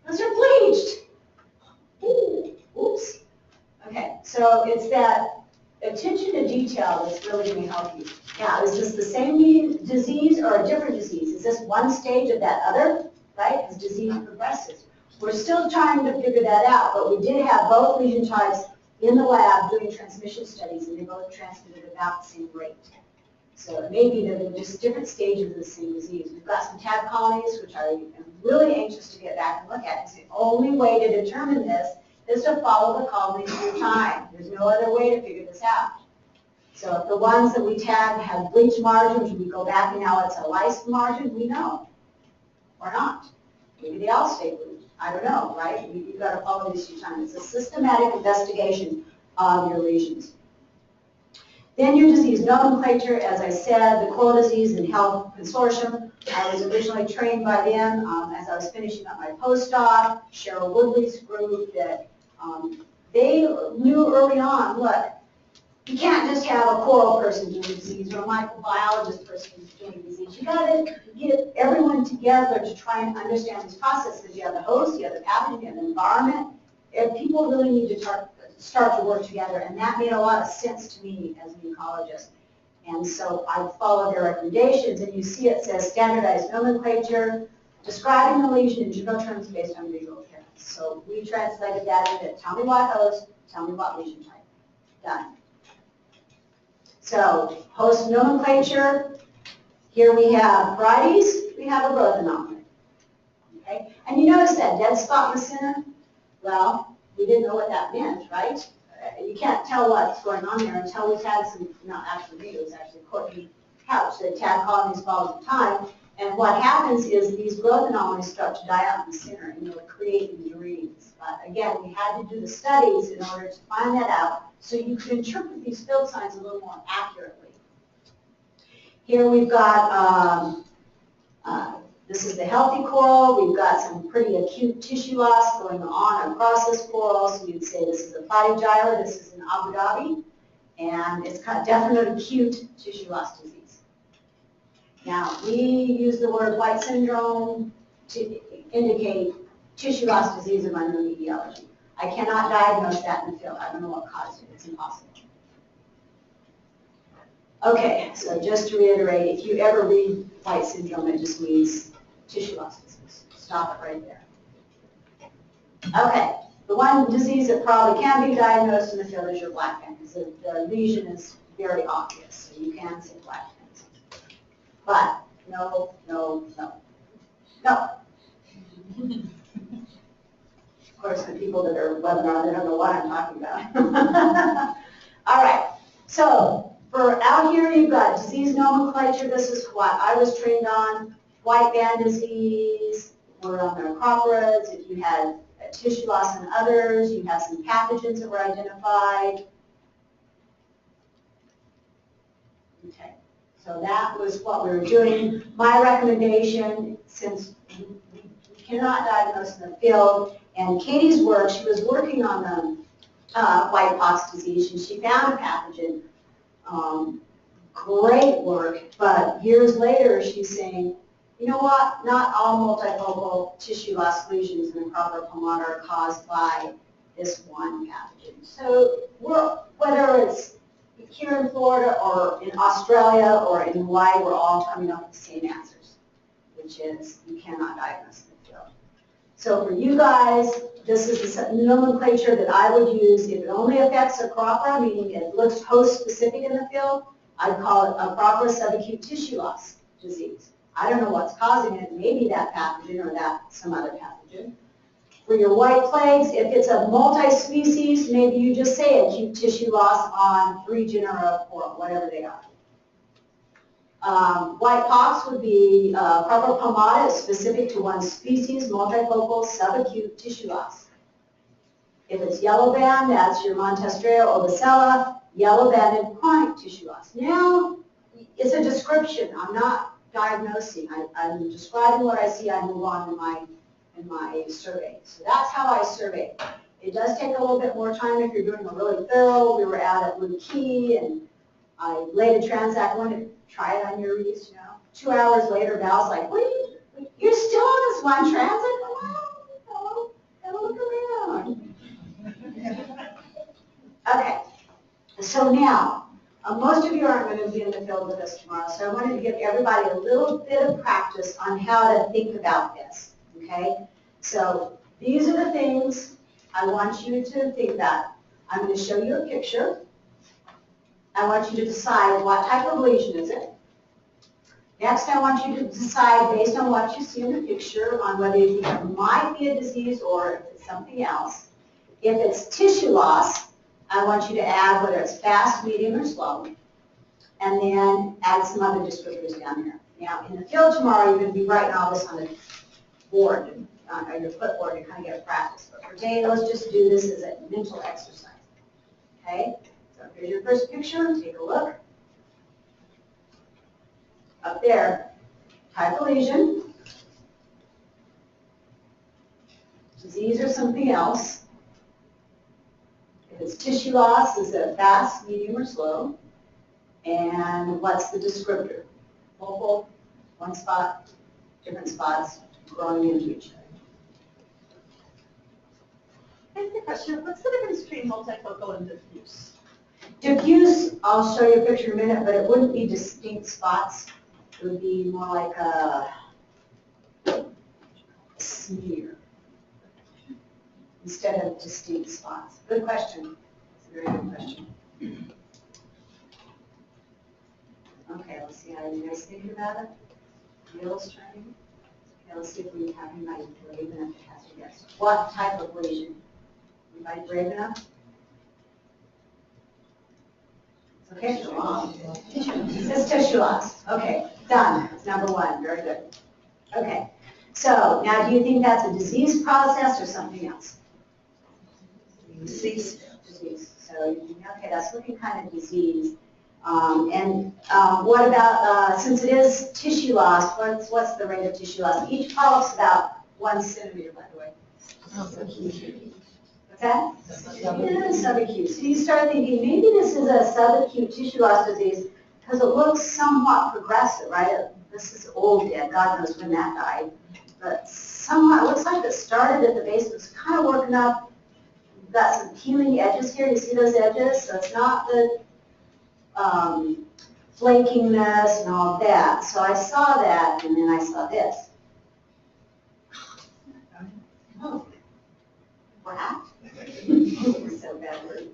Those are bleached. Ooh, oops. Okay, so it's that attention to detail that's really going to help you. Now, is this the same disease or a different disease? Is this one stage of that other, right, as disease progresses? We're still trying to figure that out, but we did have both lesion types in the lab doing transmission studies, and they both transmitted about the same rate. So it may be that they're just different stages of the same disease. We've got some tag colonies, which I am really anxious to get back and look at, because the only way to determine this is to follow the colonies through time. There's no other way to figure this out. So if the ones that we tagged have bleached margins, we go back and now it's a lysed margin, we know. Or not. Maybe they all stay bleached. I don't know, right? You've got to follow this through time. It's a systematic investigation of your lesions. Then your disease nomenclature, as I said, the Coral Disease and Health Consortium. I was originally trained by them as I was finishing up my postdoc. Cheryl Woodley's group that they knew early on, look, you can't just have a coral person doing disease or a microbiologist person doing disease. You got to get everyone together to try and understand these processes. You have the host, you have the pathogen, you have the environment. And people really need to start to work together, and that made a lot of sense to me as an ecologist. And so I followed their recommendations, and you see it says standardized nomenclature, describing the lesion in general terms based on visual appearance. So we translated that into tell me what host, tell me what lesion type. Done. So host nomenclature, here we have varieties, we have a growth anomaly. Okay? And you notice that dead spot in the center? Well, we didn't know what that meant, right? You can't tell what's going on there until we tag some, not actually me, it was actually Courtney Couch that tag colonies all the time. And what happens is these growth anomalies start to die out in the center and you'll create these rings. But again, we had to do the studies in order to find that out so you could interpret these field signs a little more accurately. Here we've got, this is the healthy coral. We've got some pretty acute tissue loss going on across this coral. So you'd say this is a platygyra, this is in Abu Dhabi, and it's got definite acute tissue loss disease. Now, we use the word white syndrome to indicate tissue loss disease of unknown etiology. I cannot diagnose that in the field. I don't know what caused it. It's impossible. Okay, so just to reiterate, if you ever read white syndrome, it just means tissue loss disease. Stop it right there. Okay, the one disease that probably can be diagnosed in the field is your black pan, because the lesion is very obvious, so you can say black pans. But no, no, no, no. Of course, the people that are webinar, they don't know what I'm talking about. All right, so for out here, you've got disease nomenclature. This is what I was trained on. White band disease, we're on the acroporids. If you had tissue loss in others, you have some pathogens that were identified. Okay, so that was what we were doing. My recommendation, since we cannot diagnose in the field, and Katie's work, she was working on the white pox disease, and she found a pathogen. Great work, but years later she's saying, you know what, not all multifocal tissue loss lesions in the acropora palmata are caused by this one pathogen. So whether it's here in Florida or in Australia or in Hawaii, we're all coming up with the same answers, which is you cannot diagnose in the field. So for you guys, this is the nomenclature that I would use. If it only affects acropora, meaning it looks host-specific in the field, I'd call it acropora subacute tissue loss disease. I don't know what's causing it. Maybe that pathogen or that some other pathogen. For your white plagues, if it's a multi-species, maybe you just say acute tissue loss on 3 genera of coral, whatever they are. White pox would be proper pomata is specific to one species, multifocal subacute tissue loss. If it's yellow band, that's your Montestrea ovacella, yellow banded chronic tissue loss. Now, it's a description. I'm not diagnosing. I'm describing what I see. I move on in my survey. So that's how I survey. It does take a little bit more time if you're doing a really thorough. We were out at Blue Key, and I laid a transact. I wanted to try it on your yeast, 2 hours later, Val's like, what are you're still on this one transit? Well, gotta look around. Okay, so now, most of you aren't going to be in the field with us tomorrow, so I wanted to give everybody a little bit of practice on how to think about this, okay? So these are the things I want you to think about. I'm going to show you a picture. I want you to decide what type of lesion is it. Next, I want you to decide, based on what you see in the picture, on whether you think it might be a disease or if it's something else. If it's tissue loss, I want you to add whether it's fast, medium, or slow, and then add some other descriptors down here. Now, in the field tomorrow, you're going to be writing all this on the board, on your clipboard, to kind of get practice. But for today, let's just do this as a mental exercise. Okay? So here's your first picture. Take a look. Up there, type of lesion, disease or something else. If it's tissue loss, is it fast, medium, or slow? And what's the descriptor? Local, one spot, different spots, growing into each other. I have a question. What's the difference between multifocal and diffuse? Diffuse, I'll show you a picture in a minute, but it wouldn't be distinct spots. It would be more like a smear instead of distinct spots. Good question. It's a very good question. Okay, let's see how you guys think about it. Illustrating. Okay, let's see if we have anybody brave enough to have to guess. What type of lesion? Anybody brave enough? Okay. It's tissue loss. Okay, done. It's number one. Very good. Okay. So now, do you think that's a disease process or something else? Disease. Disease. So you think, okay, that's looking kind of disease. What about since it is tissue loss? What's the rate of tissue loss? Each polyp's about 1 centimeter, by the way. What's that? Yeah, subacute. So you start thinking, maybe this is a subacute tissue loss disease because it looks somewhat progressive, right? This is old dead, God knows when that died. But somewhat, it looks like it started at the base, it was kind of working up. You've got some peeling edges here, you see those edges? So it's not the flakiness and all of that. So I saw that, and then I saw this. Oh, what? So bad word.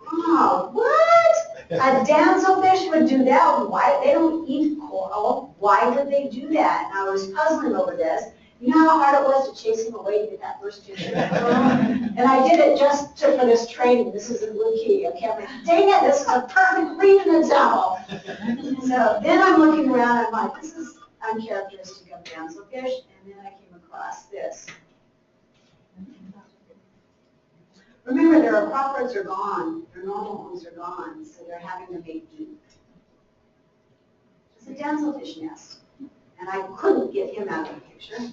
Oh, what? A damselfish would do that. Why? They don't eat coral. Why would they do that? And I was puzzling over this. You know how hard it was to chase him away to get that first picture? And I did it just for this training. This is a Blue Key. Okay, I'm like, dang it, this is a perfect lesion example. So then I'm looking around, I'm like, this is uncharacteristic of damselfish. And then I came across this. Remember, their acropods are gone. Their normal homes are gone, so they're having to make do. It's a damselfish nest. And I couldn't get him out of the picture.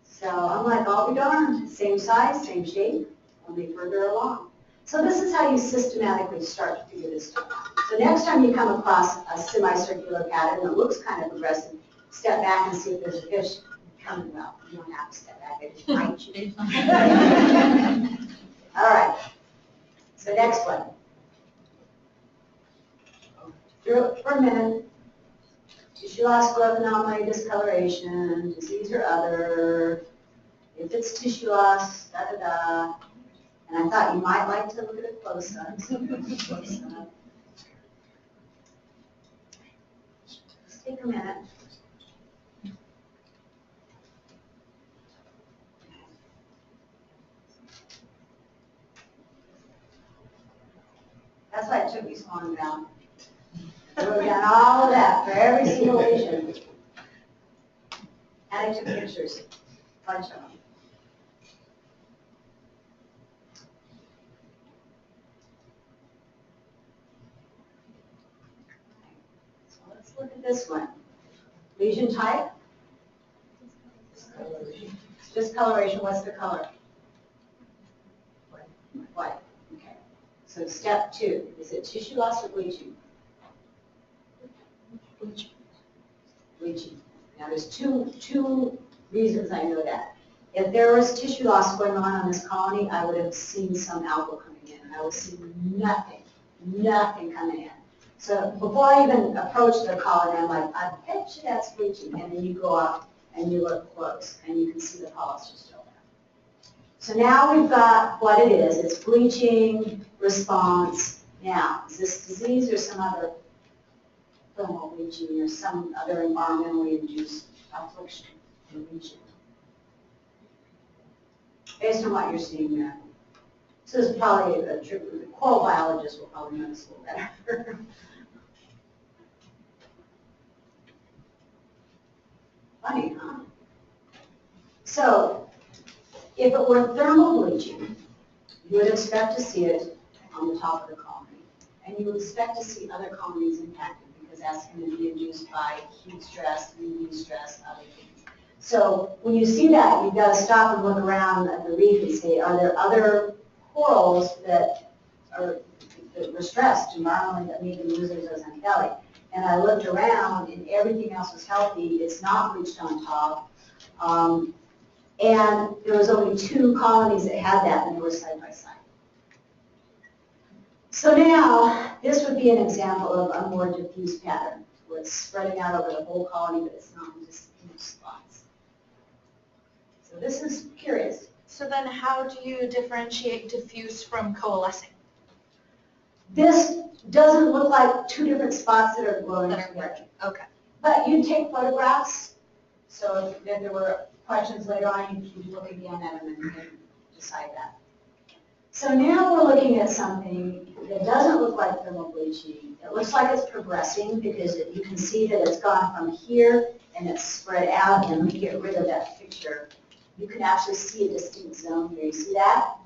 So I'm like, I'll be darned. Same size, same shape, only further along. So this is how you systematically start to figure this stuff out. So next time you come across a semicircular pattern that looks kind of progressive, step back and see if there's a fish coming well. You don't have to step back, they just bite you. All right. So next one. Through it for a minute. Tissue loss, growth anomaly, discoloration, disease or other. If it's tissue loss, da-da-da. And I thought you might like to look at it close up. So close up. Just take a minute. on down. We've done all of that for every single lesion. And I took pictures, a bunch of them. So let's look at this one. Lesion type? Just coloration. What's the color? White. Okay. So step 2, is it tissue loss or bleaching? Bleaching. Now there's two reasons I know that. If there was tissue loss going on this colony, I would have seen some algal coming in. I would see nothing coming in. So before I even approach the colony, I'm like, I bet you that's bleaching. And then you go up and you look close, and you can see the polyps are still there. So now we've got what it is. It's bleaching response. Now, is this disease or some other thermal bleaching or some other environmentally induced affliction or lesion? Based on what you're seeing there. So this is probably a trick. The coral biologist will probably know this a little better. Funny, huh? So, if it were thermal bleaching, you would expect to see it on the top of the colony. And you would expect to see other colonies impacted because that's going to be induced by heat stress, UV stress, other things. So when you see that, you've got to stop and look around at the reef and say, are there other corals that were stressed environmentally that made them lose their zooxanthellae? And I looked around and everything else was healthy. It's not bleached on top. And there was only 2 colonies that had that, and they were side by side. So now, this would be an example of a more diffuse pattern, where it's spreading out over the whole colony, but it's not in just spots. So this is curious. So then how do you differentiate diffuse from coalescing? This doesn't look like 2 different spots that are glowing together. Okay. But you take photographs, so if there were questions later on, you can look again at them and decide that. So now we're looking at something that doesn't look like thermal bleaching. It looks like it's progressing because you can see that it's gone from here and it's spread out. And let me get rid of that picture. You can actually see a distinct zone here. You see that?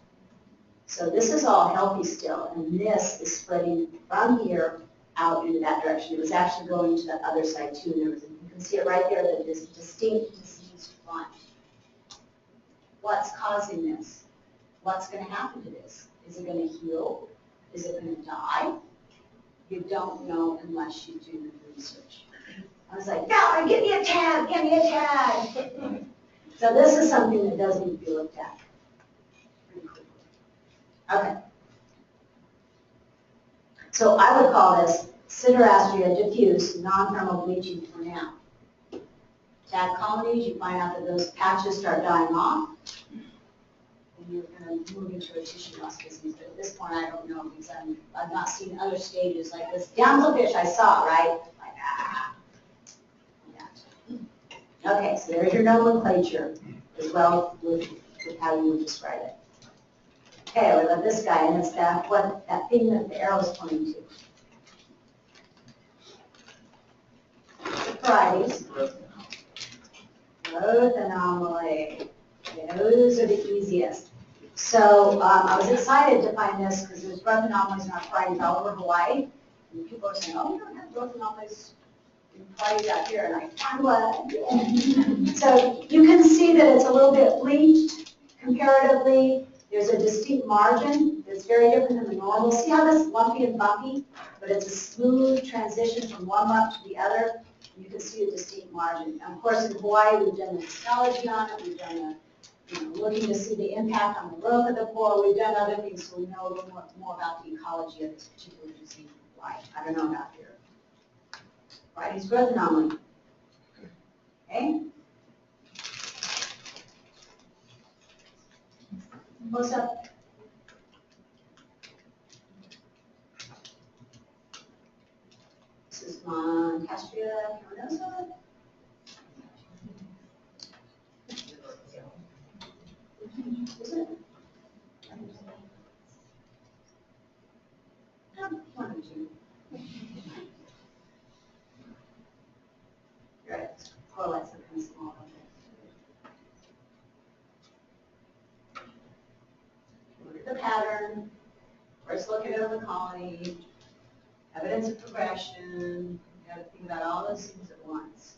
So this is all healthy still, and this is spreading from here out into that direction. It was actually going to the other side too. And you can see it right there, that this distinct diseased front. What's causing this? What's going to happen to this? Is it going to heal? Is it going to die? You don't know unless you do the research. I was like, no, give me a tag, give me a tag. So this is something that does need to be looked at pretty quickly. Okay. So I would call this Ciderastria diffuse non-thermal bleaching for now. Tag colonies, you find out that those patches start dying off, and you're going to move into a tissue loss disease. But at this point, I don't know because I've not seen other stages like this. Damselfish I saw, right? Like, ah. Yeah. Okay, so there's your nomenclature as well with how you would describe it. Okay, what about this guy? And it's that thing that the arrow's pointing to. Varieties. Growth anomaly. Okay, those are the easiest. So I was excited to find this because there's growth anomalies in our varieties all over Hawaii. And people are saying, oh, we don't have growth anomalies in varieties out here. And I found one. So you can see that it's a little bit bleached comparatively. There's a distinct margin that's very different than the normal. See how this is lumpy and bumpy? But it's a smooth transition from one lump to the other. You can see a distinct margin. And of course, in Hawaii, we've done the ecology on it. We've done looking to see the impact on the growth of the coral. We've done other things, so we know a little more about the ecology of this particular disease in Hawaii. I don't know about here. Varieties growth anomaly. Okay? Close up. This is Montastria carnosa. Is it? One or two. of the colony, evidence of progression. You got to think about all those things at once.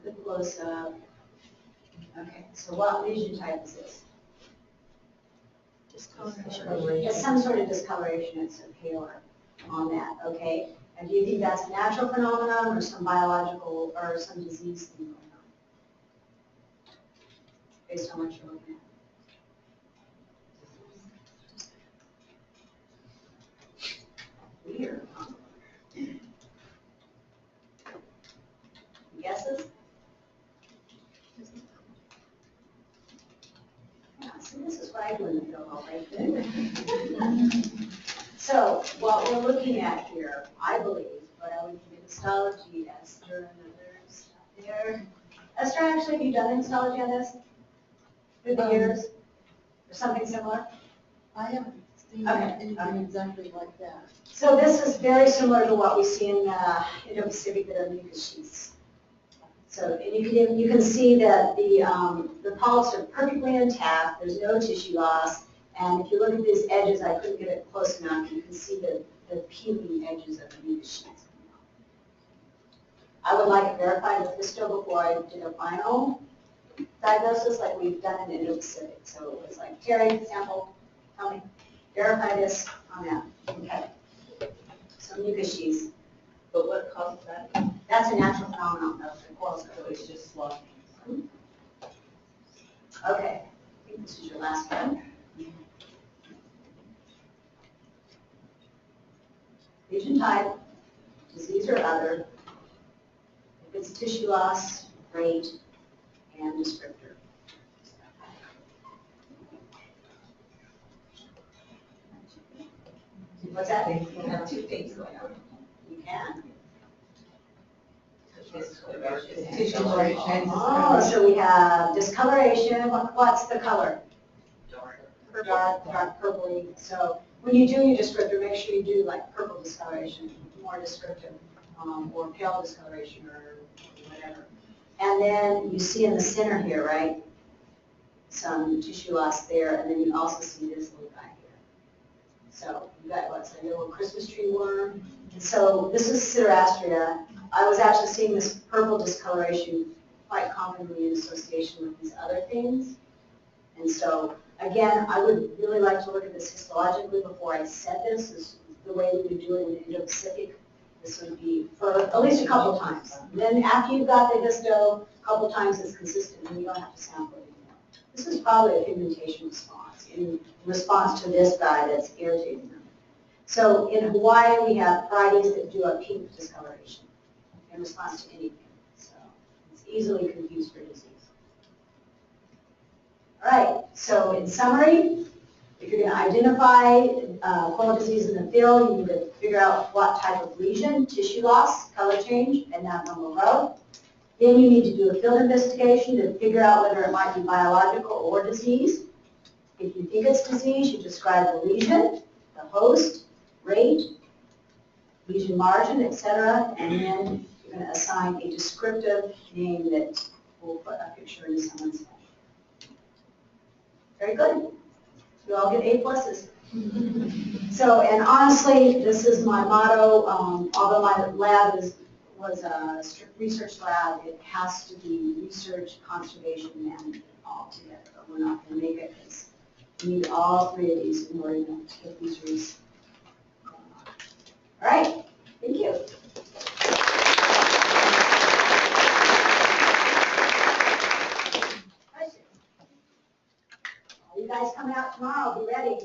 The close-up. Okay, so what lesion type is this? Discoloration. It's some sort of discoloration. It's a paler on that, okay? And do you think that's a natural phenomenon or some biological or some disease thing going on? Based on what you're looking at. Weird, huh? Guesses? Yeah, see, this is what I do in the field all day. So, what we're looking at here, I believe, but I would give histology, Esther and others out there. Esther, actually, have you done histology on this through the years? Or something similar? I haven't seen Okay, anything exactly like that. So this is very similar to what we see in the Indo-Pacific that are mucus sheaths. So, and you can see that the polyps are perfectly intact, there's no tissue loss, and if you look at these edges, I couldn't get it close enough, you can see the peeling edges of the mucus sheaths. I would like it verified with histo before I did a final diagnosis like we've done in Indo-Pacific. So it's like, Terry, sample, tell me, verify this on that. Okay. So mucus sheaths. But what caused that? That's a natural phenomenon of the coral So structure. it's just sloughing. Okay, I think this is your last one. Lesion type, disease or other, if it's tissue loss, rate, and descriptor. What's that? You have two things going on. You can. Discoloration. Oh, so we have discoloration. What's the color? Dark purpley. So when you do your descriptor, make sure you do like purple discoloration, more descriptive, or pale discoloration or whatever. And then you see in the center here, right, some tissue loss there, and then you also see this little guy here. So you got what's a little Christmas tree worm. And so this is Citrastria. I was actually seeing this purple discoloration quite commonly in association with these other things. And so, again, I would really like to look at this histologically before I said this. This is the way we would do it in the Indo-Pacific. This would be for at least a couple times. And then after you've got the histo, a couple times it's consistent and you don't have to sample it anymore. This is probably a pigmentation response in response to this guy that's irritating them. So in Hawaii, we have Fridays that do a pink discoloration in response to anything. So it's easily confused for disease. All right, so in summary, if you're going to identify coral disease in the field, you need to figure out what type of lesion, tissue loss, color change, and abnormal growth. Then you need to do a field investigation to figure out whether it might be biological or disease. If you think it's disease, you describe the lesion, the host, rate, lesion margin, etc., and then you're going to assign a descriptive name that will put a picture into someone's head. Very good. You all get A+. So, and honestly, this is my motto. Although my lab was a strict research lab, it has to be research, conservation, management all together. But we're not going to make it because we need all three of these in order to get these research going on. All right. Thank you. You guys coming out tomorrow, be ready.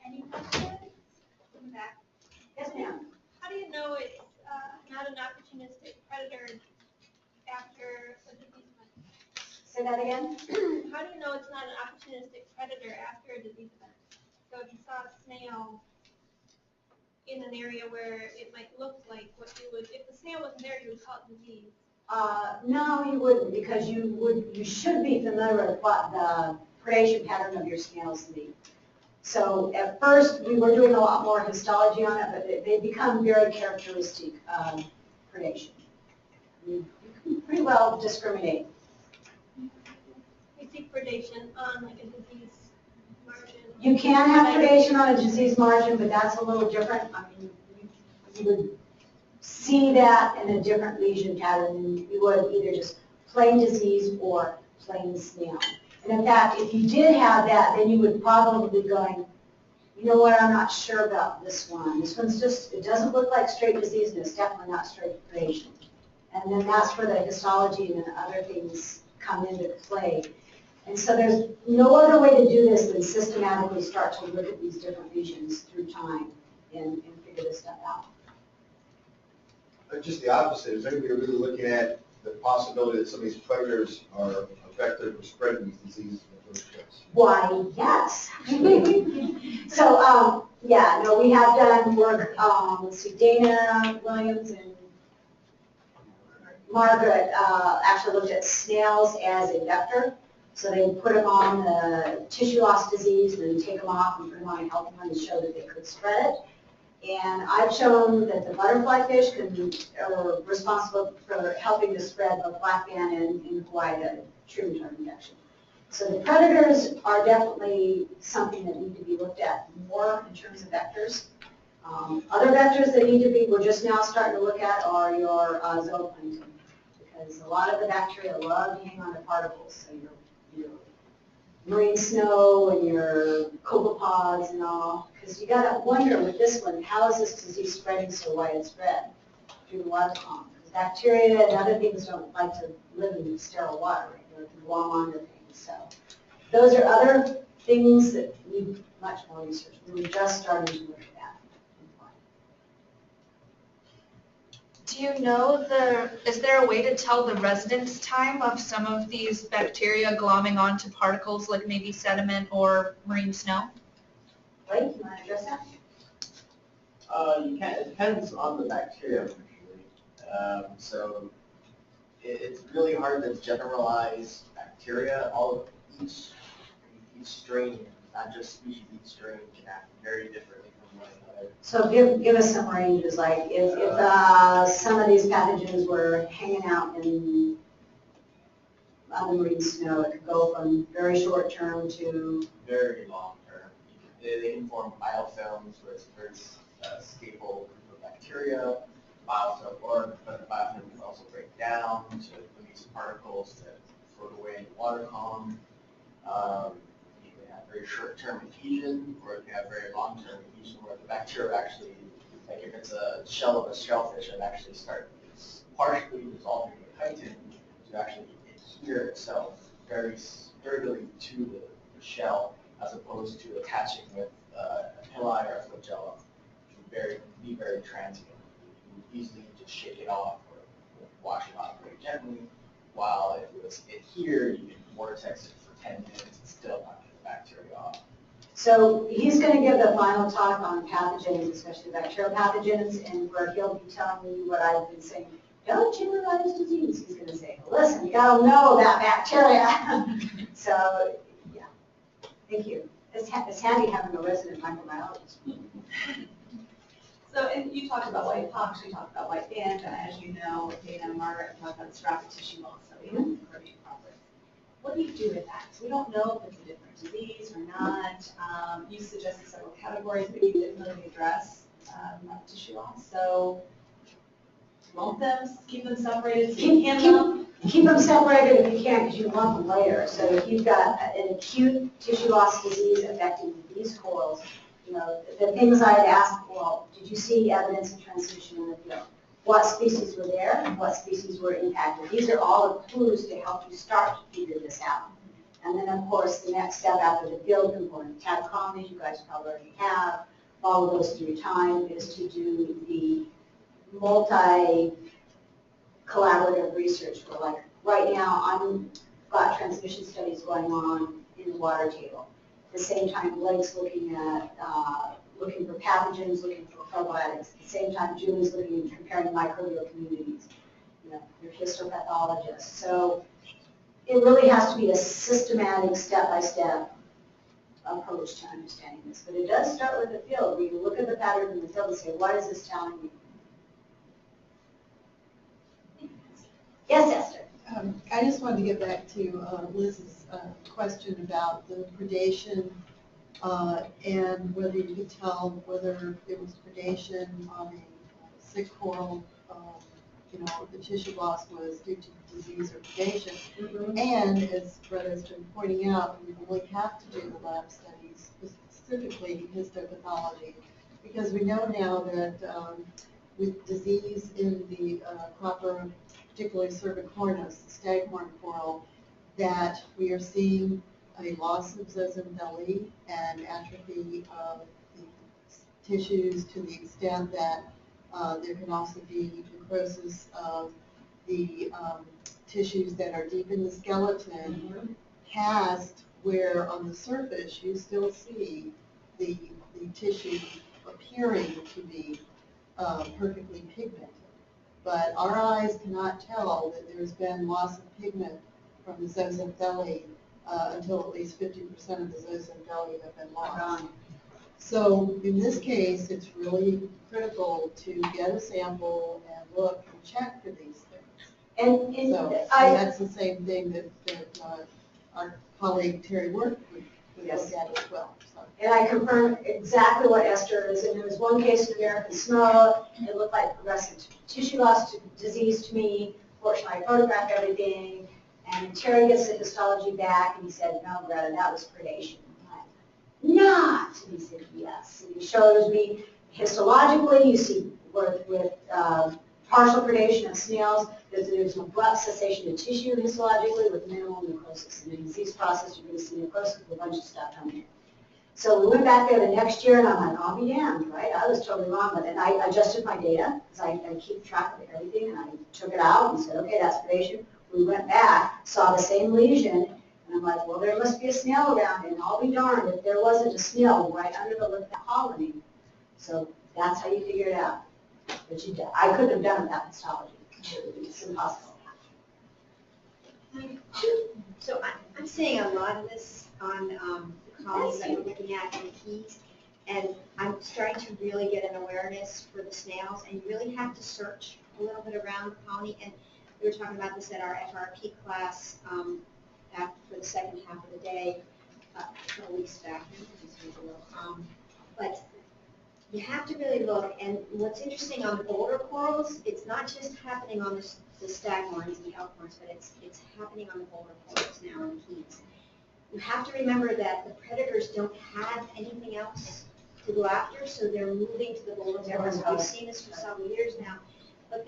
Any questions? Come back. Yes, ma'am. How do you know it's not an opportunistic predator after a disease event? Say that again. How do you know it's not an opportunistic predator after a disease event? So if you saw a snail in an area where it might look like what you would, if the snail wasn't there, you would call it disease. No, you wouldn't, because you should be familiar with what the predation pattern of your snails be. So at first, we were doing a lot more histology on it, but they become very characteristic of predation. You pretty well discriminate. We seek predation on like a disease margin. You can have predation on a disease margin, but that's a little different. I mean, you would see that in a different lesion pattern than you would either just plain disease or plain snail. And in fact, if you did have that, then you would probably be going, you know what, I'm not sure about this one. This one's just, it doesn't look like straight disease, and it's definitely not straight predation. And then that's where the histology and the other things come into play. And so there's no other way to do this than systematically start to look at these different lesions through time and figure this stuff out. Just the opposite. Is anybody really looking at the possibility that some of these predators are a vector for spreading these diseases in the first place? Why, yes. So, yeah, no, we have done work, let's see, Dana Williams and Margaret actually looked at snails as a vector. So they put them on the tissue loss disease and then take them off and put them on a healthy one to show that they could spread it. And I've shown that the butterfly fish are responsible for helping to spread both black band and in Hawaii the true return infection. So the predators are definitely something that need to be looked at more in terms of vectors. Other vectors that need to be, we're just now starting to look at are your zooplankton, because a lot of the bacteria love to hang on to particles. So your marine snow and your copepods and all, because you got to wonder with this one, how is this disease spreading so widespread through the water column? Because bacteria and other things don't like to live in sterile water, right? They can glom onto things. So those are other things that need much more research. We're just starting to look at that. Do you know is there a way to tell the residence time of some of these bacteria glomming onto particles like maybe sediment or marine snow? Blake, you want to address that? You can. It depends on the bacteria usually. So it's really hard to generalize bacteria. All of each strain, not just species, each strain can act very differently from one another. So give us some ranges, like if some of these pathogens were hanging out on the marine snow, it could go from very short term to Very long term. They can form biofilms, where it's a very stable group of bacteria. Biofilm, but the biofilm can also break down to release particles that float away in the water column. You can have very short-term adhesion, or you can have very long-term adhesion, where the bacteria actually, like if it's a shell of a shellfish, it actually starts partially dissolving the chitin to actually adhere itself very really to the shell, as opposed to attaching with a pili or a flagella. It would be very transient. You can easily just shake it off or wash it off very gently, while if it was adhered, you can vortex it for 10 minutes and still not get the bacteria off. So he's going to give the final talk on pathogens, especially bacterial pathogens, and where he'll be telling me what I've been saying. Don't generalize disease, he's going to say. Listen, you got to know about bacteria. So, yeah, thank you. It's handy having a resident microbiologist. So, and you talked about white pox, you talked about white band, and as you know, Dana and Margaret talked about straphic tissue loss, so we have cardiac problems. What do you do with that? So we don't know if it's a different disease or not. You suggested several categories, but you didn't really address tissue loss. So lump them, keep them separated, so you can lump. Keep them separated if you can, because you lump them later. So if you've got an acute tissue loss disease affecting these corals, you know, the things I'd ask, well, did you see evidence of transmission in the field? What species were there? What species were impacted? These are all the clues to help you start to figure this out. And then, of course, the next step after the field component, taxonomy, you guys probably already have, follow those through time, is to do the multi-collaborative research. Where, like, right now, I've got transmission studies going on in the water table. At the same time, Blake's looking at looking for pathogens, looking for probiotics. At the same time, Julie's looking at comparing microbial communities. You know, your histopathologist. So it really has to be a systematic, step-by-step approach to understanding this. But it does start with the field, where you look at the pattern in the field and say, what is this telling me? Yes, Esther? I just wanted to get back to Liz's question about the predation and whether you could tell whether it was predation on a sick coral, the tissue loss was due to disease or predation. And as Greta's been pointing out, we really have to do the lab studies, specifically histopathology, because we know now that with disease in the copper, particularly cervicornis, the staghorn coral, that we are seeing a loss of zooxanthellae and atrophy of the tissues to the extent that there can also be necrosis of the tissues that are deep in the skeleton, past where on the surface you still see the tissue appearing to be perfectly pigmented. But our eyes cannot tell that there's been loss of pigment from the zooxanthellae until at least 50% of the zooxanthellae have been lost. So in this case, it's really critical to get a sample and look and check for these things. And That's the same thing that our colleague Terry Work would look at as well. So. And I confirm exactly what Esther is. And there was one case in American snow. It looked like progressive tissue loss disease to me. Fortunately, I photographed everything. And Terry gets the histology back, and he said, no, Greta, that was predation. I'm like, not. And he said, yes. And he shows me histologically, you see with partial predation of snails, there's an abrupt cessation of tissue histologically with minimal necrosis. In the disease process, you're going to see necrosis with a bunch of stuff coming in. So we went back there the next year, and I'm like, I'll be damned, right? I was totally wrong with it. And I adjusted my data, because I keep track of everything, and I took it out and said, okay, that's predation. We went back, saw the same lesion, and I'm like, well, there must be a snail around, and I'll be darned if there wasn't a snail right under the lip colony. So that's how you figure it out. But I couldn't have done it without histology. It's impossible. So I'm seeing a lot of this on the colonies that we're looking at in the Keys, and I'm starting to really get an awareness for the snails, and you really have to search a little bit around the colony. And we were talking about this at our FRP class for the second half of the day, a couple weeks back. But you have to really look, and what's interesting on the boulder corals, it's not just happening on the staghorns and the elkhorns, but it's happening on the boulder corals now in the Keys. You have to remember that the predators don't have anything else to go after, so they're moving to the boulder corals. We've seen this for several years now. But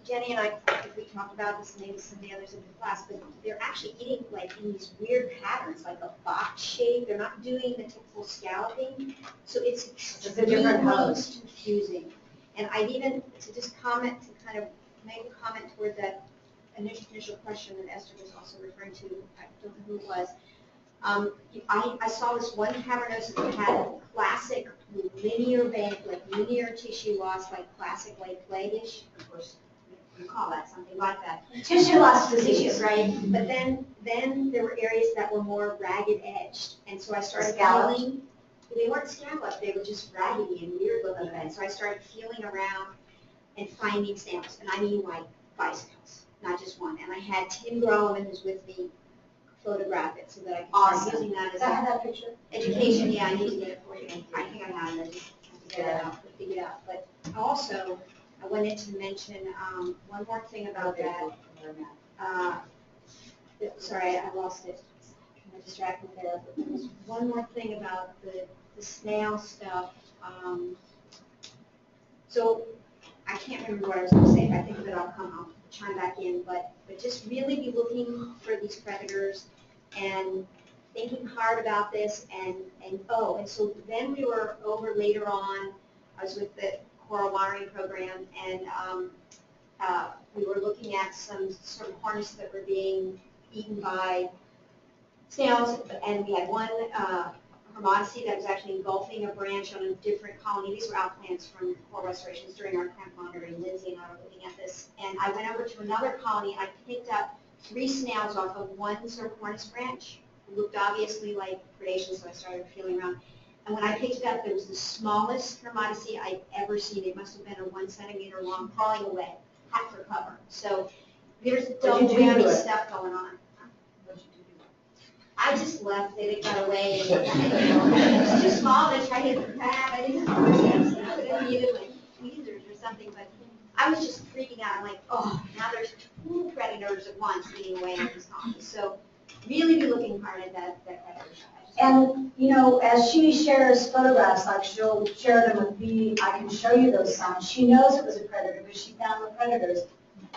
Jenny and I, we talked about this, and maybe some of the others in the class, but they're actually eating like in these weird patterns, like a box shape. They're not doing the typical scalloping. So it's extremely confusing. And I'd even, to just comment, to kind of make a comment toward that initial question that Esther was also referring to, I don't know who it was. I saw this one cavernosus that had classic linear vein, like linear tissue loss, like classic like plague-ish. Of course, you call that something like that. Tissue loss disease. Right? But then there were areas that were more ragged edged. And so I started Scalloped. feeling, they weren't scalloped, they were just raggedy and weird looking. And so I started feeling around and finding samples. And I mean like bicycles, not just one. And I had Tim Groman, who's with me, photograph it so that I can start using that as that picture? education. Yeah, I need to get it for you. I think I have it. I just have to get it out, figure it out. But also, I wanted to mention one more thing about that. Sorry, I lost it. Kind of distracted there. But there was one more thing about the snail stuff. So I can't remember what I was going to say. If I think of it, I'll chime back in. But just really be looking for these predators and thinking hard about this. And so then we were over later on. I was with the coral watering program, and we were looking at some sort of hornets that were being eaten by snails, and we had one hermodice that was actually engulfing a branch on a different colony. These were outplants from coral restorations during our camp monitoring. Lindsay and I were looking at this, and I went over to another colony, and I picked up 3 snails off of one Cercornis branch. It looked obviously like predation, so I started feeling around. And when I picked it up, it was the smallest hermodice I'd ever seen. It must have been a 1 centimeter long, crawling away, hat for cover. So There's What'd double you do to whammy it? stuff going on. What'd you do? I just left, they got away, and it's too small to try to grab, I didn't understand, so I needed like tweezers or something, but I was just freaking out, I'm like, oh, now there's 2 predators at once eating away at this office, so really be looking hard at that predator. And, you know, as she shares photographs, like she'll share them with me, I can show you those signs. She knows it was a predator because she found the predators.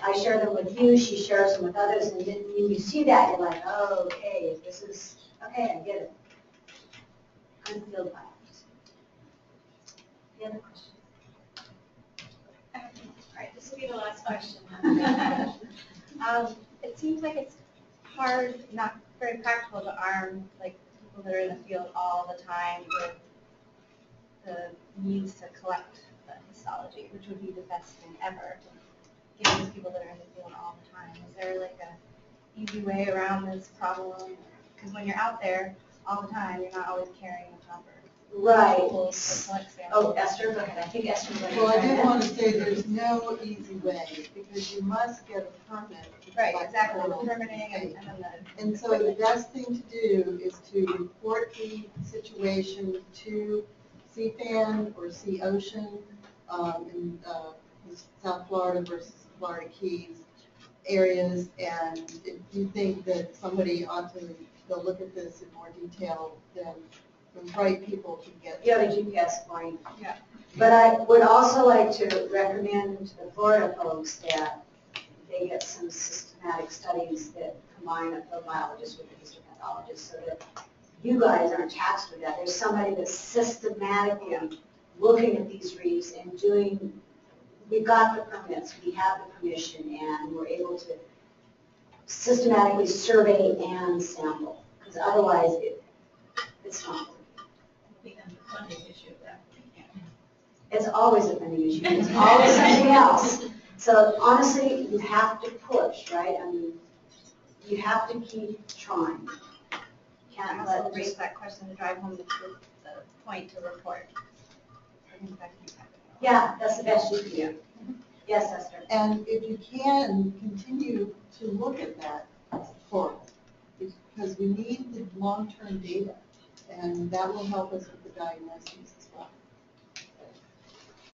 I share them with you, she shares them with others, and then when you see that, you're like, oh, okay, this is, okay, I get it. Good field biologist. Any other questions? All right, this will be the last question. It seems like it's hard, not very practical to arm like people that are in the field all the time with the means to collect the histology, which would be the best thing ever, give these people that are in the field all the time. Is there like a easy way around this problem? Because when you're out there all the time, you're not always carrying a chopper. Right. Tools to collect samples. Oh, Esther, go ahead. I think Esther was Well, I did want to say there's no easy way, because you must get a permit. to Right, collect exactly, the samples. permitting and then the. And so the best thing to do is to report the situation to CFAN or Sea Ocean in South Florida versus Florida Keys areas. And if you think that somebody ought to go look at this in more detail, then the right people can get. You have a GPS point. Yeah. But I would also like to recommend to the Florida folks that they get some systematic studies that combine a field biologist with a histopathologist so that you guys aren't taxed with that. There's somebody that's systematically looking at these reefs and doing, we've got the permits, we have the permission, and we're able to systematically survey and sample. Because otherwise, it's not. It's always a funding issue. It's always something else. So honestly, you have to push, right? I mean, you have to keep trying. I Can't also let raise just, that question to drive home the point to report. yeah, that's the best you can do. Yes, Esther. And if you can, continue to look at that for us, because we need the long-term data, and that will help us with the diagnosis.